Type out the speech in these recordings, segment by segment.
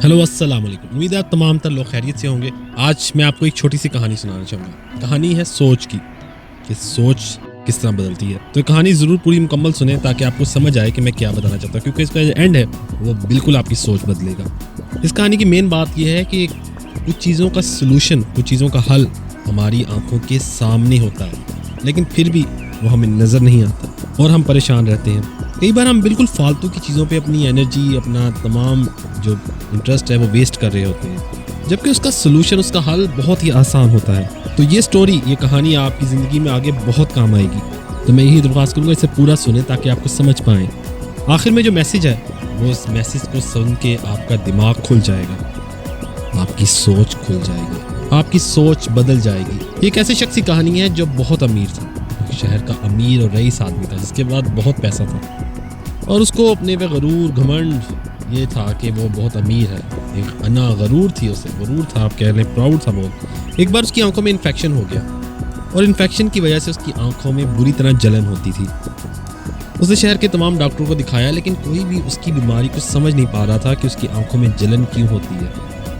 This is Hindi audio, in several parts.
हेलो अस्सलाम वालेकुम। उम्मीद है तमाम तर लोग खैरियत से होंगे। आज मैं आपको एक छोटी सी कहानी सुनाना चाहूँगा। कहानी है सोच की, कि सोच किस तरह बदलती है। तो कहानी ज़रूर पूरी मुकम्मल सुने ताकि आपको समझ आए कि मैं क्या बताना चाहता हूँ, क्योंकि इसका जो एंड है वो बिल्कुल आपकी सोच बदलेगा। इस कहानी की मेन बात यह है कि कुछ चीज़ों का सलूशन, कुछ चीज़ों का हल हमारी आंखों के सामने होता है, लेकिन फिर भी वो हमें नज़र नहीं आता और हम परेशान रहते हैं। कई बार हम बिल्कुल फालतू की चीज़ों पे अपनी एनर्जी, अपना तमाम जो इंटरेस्ट है वो वेस्ट कर रहे होते हैं, जबकि उसका सलूशन, उसका हल बहुत ही आसान होता है। तो ये स्टोरी, ये कहानी आपकी ज़िंदगी में आगे बहुत काम आएगी। तो मैं यही दरख्वास्त करूँगा, इसे पूरा सुने ताकि आपको समझ पाएँ। आखिर में जो मैसेज है वो उस मैसेज को सुन के आपका दिमाग खुल जाएगा, आपकी सोच खुल जाएगी, आपकी सोच बदल जाएगी। ये एक ऐसे शख्स की कहानी है जो बहुत अमीर था, शहर का अमीर और रईस आदमी था, जिसके पास बहुत पैसा था और उसको अपने पे गरूर, घमंड ये था कि वो बहुत अमीर है। एक अना गरूर थी उसे, गरूर था, आप कह लें प्राउड था बहुत। एक बार उसकी आंखों में इन्फेक्शन हो गया और इन्फेक्शन की वजह से उसकी आंखों में बुरी तरह जलन होती थी। उसने शहर के तमाम डॉक्टरों को दिखाया, लेकिन कोई भी उसकी बीमारी को समझ नहीं पा रहा था कि उसकी आंखों में जलन क्यों होती है।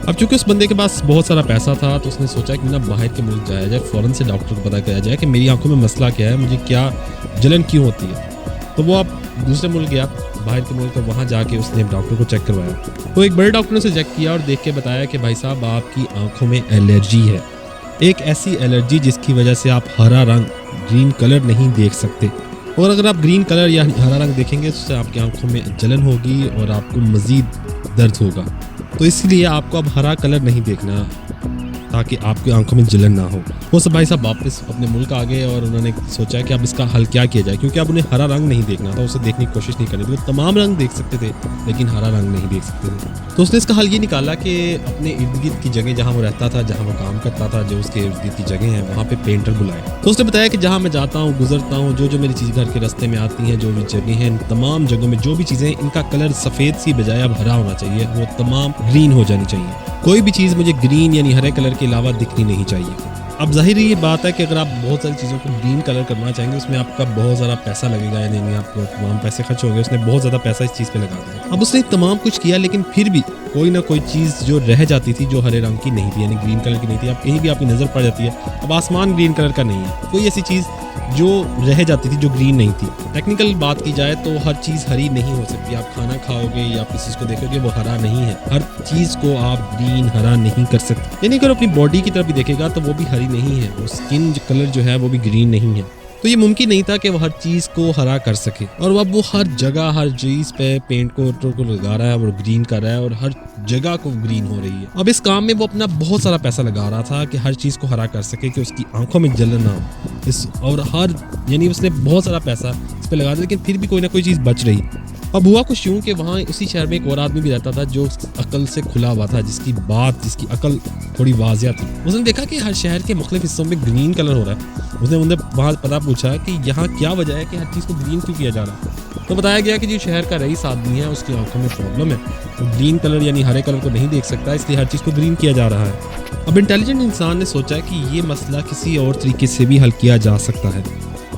अब चूंकि उस बंदे के पास बहुत सारा पैसा था, तो उसने सोचा कि ना बाहर के मुल्क जाया जाए, फ़ौरन से डॉक्टर को पता किया जाए कि मेरी आंखों में मसला क्या है, मुझे क्या जलन क्यों होती है। तो वो अब दूसरे मुल्क गया, बाहर के मुल्क, वहाँ जाके उसने डॉक्टर को चेक करवाया। तो एक बड़े डॉक्टर ने उसे चेक किया और देख के बताया कि भाई साहब, आपकी आंखों में एलर्जी है, एक ऐसी एलर्जी जिसकी वजह से आप हरा रंग, ग्रीन कलर नहीं देख सकते, और अगर आप ग्रीन कलर या हरा रंग देखेंगे तो उससे आपकी आंखों में जलन होगी और आपको मज़ीद दर्द होगा। तो इसलिए आपको अब हरा कलर नहीं देखना ताकि आपकी आंखों में जलन ना हो। वो सब भाई साहब वापस अपने मुल्क आ गए और उन्होंने सोचा कि अब इसका हल क्या किया जाए, क्योंकि अब उन्हें हरा रंग नहीं देखना था, उसे देखने की कोशिश नहीं करनी थी। वो तमाम रंग देख सकते थे लेकिन हरा रंग नहीं देख सकते थे। तो उसने इसका हल ये निकाला कि अपने इर्द गिर्द की जगह जहाँ वो रहता था, जहाँ वो काम करता था, जो उसके इर्द गिर्द की जगह है, वहाँ पे पेंटर बुलाए। तो उसने बताया कि जहाँ मैं जाता हूँ, गुजरता हूँ, जो जो मेरी चीज़ घर के रास्ते में आती हैं, जो भी जगह हैं, तमाम जगहों में जो भी चीज़ें, इनका कलर सफ़ेद सी बजाय अब हरा होना चाहिए, वो तमाम ग्रीन हो जानी चाहिए। कोई भी चीज़ मुझे ग्रीन यानी हरे कलर के अलावा दिखनी नहीं चाहिए। अब जाहिर ये बात है कि अगर आप बहुत सारी चीज़ों को ग्रीन कलर करना चाहेंगे, उसमें आपका बहुत ज़्यादा पैसा लगेगा, यानी आपको तमाम पैसे खर्च होंगे। उसने बहुत ज़्यादा पैसा इस चीज़ पे लगा दिया। अब उसने तमाम कुछ किया, लेकिन फिर भी कोई ना कोई चीज़ जो रह जाती थी, जो हरे रंग की नहीं थी, यानी ग्रीन कलर की नहीं थी। अब कहीं भी आपकी नज़र पड़ जाती है, अब आसमान ग्रीन कलर का नहीं है, कोई ऐसी चीज़ जो रह जाती थी जो ग्रीन नहीं थी। टेक्निकल बात की जाए तो हर चीज़ हरी नहीं हो सकती। आप खाना खाओगे या आप किसी चीज़ को देखोगे, वो हरा नहीं है। हर चीज़ को आप ग्रीन, हरा नहीं कर सकते। यानी अगर अपनी बॉडी की तरफ भी देखेगा तो वो भी हरी नहीं है, वो स्किन कलर जो है वो भी ग्रीन नहीं है। तो ये मुमकिन नहीं था कि वो हर चीज़ को हरा कर सके, और अब वो हर जगह, हर चीज़ पे पेंट को लगा रहा है और ग्रीन कर रहा है, और हर जगह को ग्रीन हो रही है। अब इस काम में वो अपना बहुत सारा पैसा लगा रहा था कि हर चीज़ को हरा कर सके, कि उसकी आंखों में जलन ना हो। और यानी उसने बहुत सारा पैसा इस पर लगा दिया, लेकिन फिर भी कोई ना कोई चीज़ बच रही। अब हुआ कुछ यूँ कि वहाँ उसी शहर में एक और आदमी भी रहता था जो अकल से खुला हुआ था, जिसकी अकल थोड़ी वाज़िया थी। उसने देखा कि हर शहर के मुख्तलिफ हिस्सों में ग्रीन कलर हो रहा है। उसने वहाँ पता पूछा कि यहाँ क्या वजह है कि हर चीज़ को ग्रीन क्यों किया जा रहा है। तो बताया गया कि जो शहर का रईस आदमी है, उसकी आंखों में प्रॉब्लम है, वो ग्रीन कलर यानी हरे कलर को नहीं देख सकता, इसलिए हर चीज़ को ग्रीन किया जा रहा है। अब इंटेलिजेंट इंसान ने सोचा कि ये मसला किसी और तरीके से भी हल किया जा सकता है।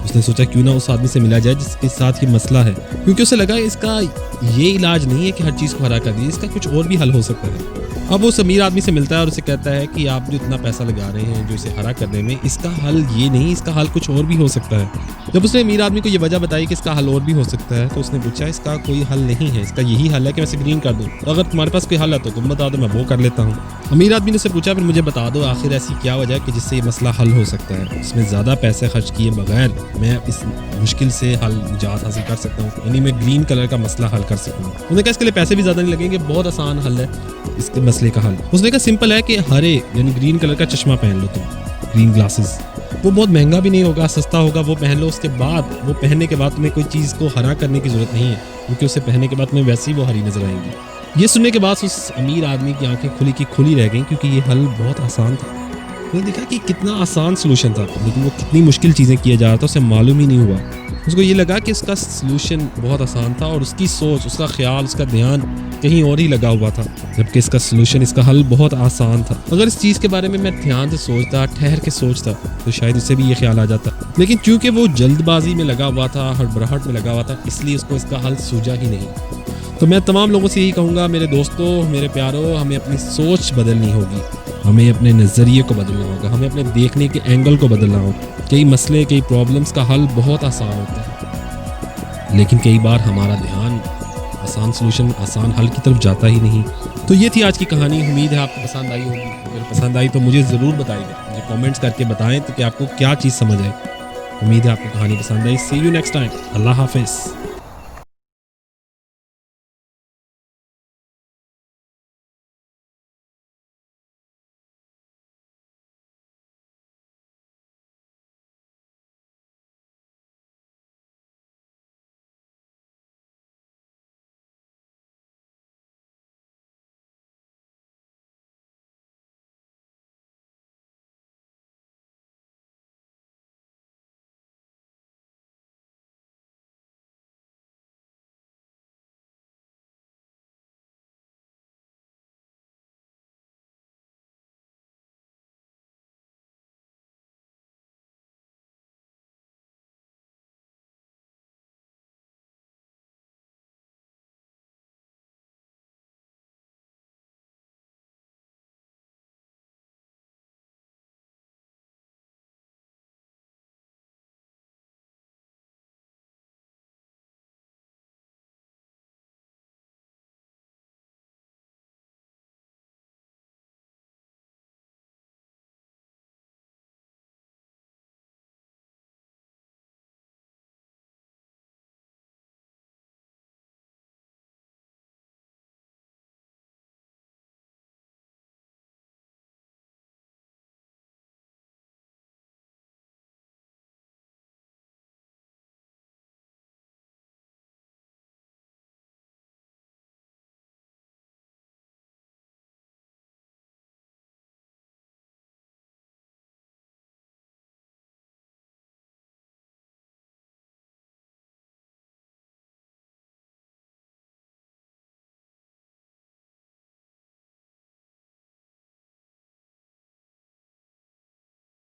उसने सोचा क्यों ना उस आदमी से मिला जाए जिसके साथ ये मसला है, क्योंकि उसे लगा इसका ये इलाज नहीं है कि हर चीज़ को हरा कर दिए, इसका कुछ और भी हल हो सकता है। अब वो उस अमीर आदमी से मिलता है और उसे कहता है कि आप जो इतना पैसा लगा रहे हैं जो इसे हरा करने में, इसका हल ये नहीं, इसका हल कुछ और भी हो सकता है। जब उसने अमीर आदमी को ये वजह बताई कि इसका हल और भी हो सकता है, तो उसने पूछा इसका कोई हल नहीं है, इसका यही हल है कि मैं इसे ग्रीन कर दूँ। तो अगर तुम्हारे पास कोई हल है तो तुम बता दो, मैं वो कर लेता हूँ। अमीर आदमी ने उससे पूछा फिर मुझे बता दो आखिर ऐसी क्या वजह है कि जिससे ये मसला हल हो सकता है, इसमें ज़्यादा पैसे खर्च किए बगैर मैं इस मुश्किल से हल निजात हासिल कर सकता हूँ, यानी मैं ग्रीन कलर का मसला हल कर सकूँ। उन्होंने कहा इसके लिए पैसे भी ज़्यादा नहीं लगेंगे, बहुत आसान हल है इसके मसले का हल। उसने कहा सिंपल है कि हरे यानी ग्रीन कलर का चश्मा पहन लो तुम, ग्रीन ग्लासेस। वो बहुत महंगा भी नहीं होगा, सस्ता होगा, वो पहन लो। उसके बाद वो पहनने के बाद तुम्हें कोई चीज़ को हरा करने की ज़रूरत नहीं है, क्योंकि उसे पहनने के बाद तुम्हें वैसे ही वो हरी नजर आएंगी। ये सुनने के बाद उस अमीर आदमी की आंखें खुली की खुली रह गईं, क्योंकि ये हल बहुत आसान था। उसने देखा कि कितना आसान सोल्यूशन था, लेकिन वो कितनी मुश्किल चीज़ें किए जा रहा था उसे मालूम ही नहीं हुआ। उसको ये लगा कि इसका सलूशन बहुत आसान था और उसकी सोच, उसका ख्याल, उसका ध्यान कहीं और ही लगा हुआ था, जबकि इसका सलूशन, इसका हल बहुत आसान था। अगर इस चीज़ के बारे में मैं ध्यान से सोचता, ठहर के सोचता, तो शायद उसे भी ये ख्याल आ जाता। लेकिन चूंकि वो जल्दबाजी में लगा हुआ था, हड़बड़ाहट में लगा हुआ था, इसलिए उसको इसका हल सूझा ही नहीं। तो मैं तमाम लोगों से यही कहूँगा, मेरे दोस्तों, मेरे प्यारों, हमें अपनी सोच बदलनी होगी, हमें अपने नज़रिए को बदलना होगा, हमें अपने देखने के एंगल को बदलना होगा। कई मसले, कई प्रॉब्लम्स का हल बहुत आसान होता है, लेकिन कई बार हमारा ध्यान आसान सोल्यूशन, आसान हल की तरफ जाता ही नहीं। तो ये थी आज की कहानी। उम्मीद है आपको पसंद आई होगी। अगर पसंद आई तो मुझे ज़रूर बताइएगा, मुझे कमेंट्स करके बताएं तो कि आपको क्या चीज़ समझ आई। उम्मीद है आपको कहानी पसंद आई। सी यू नेक्स्ट टाइम। अल्लाह हाफिज़।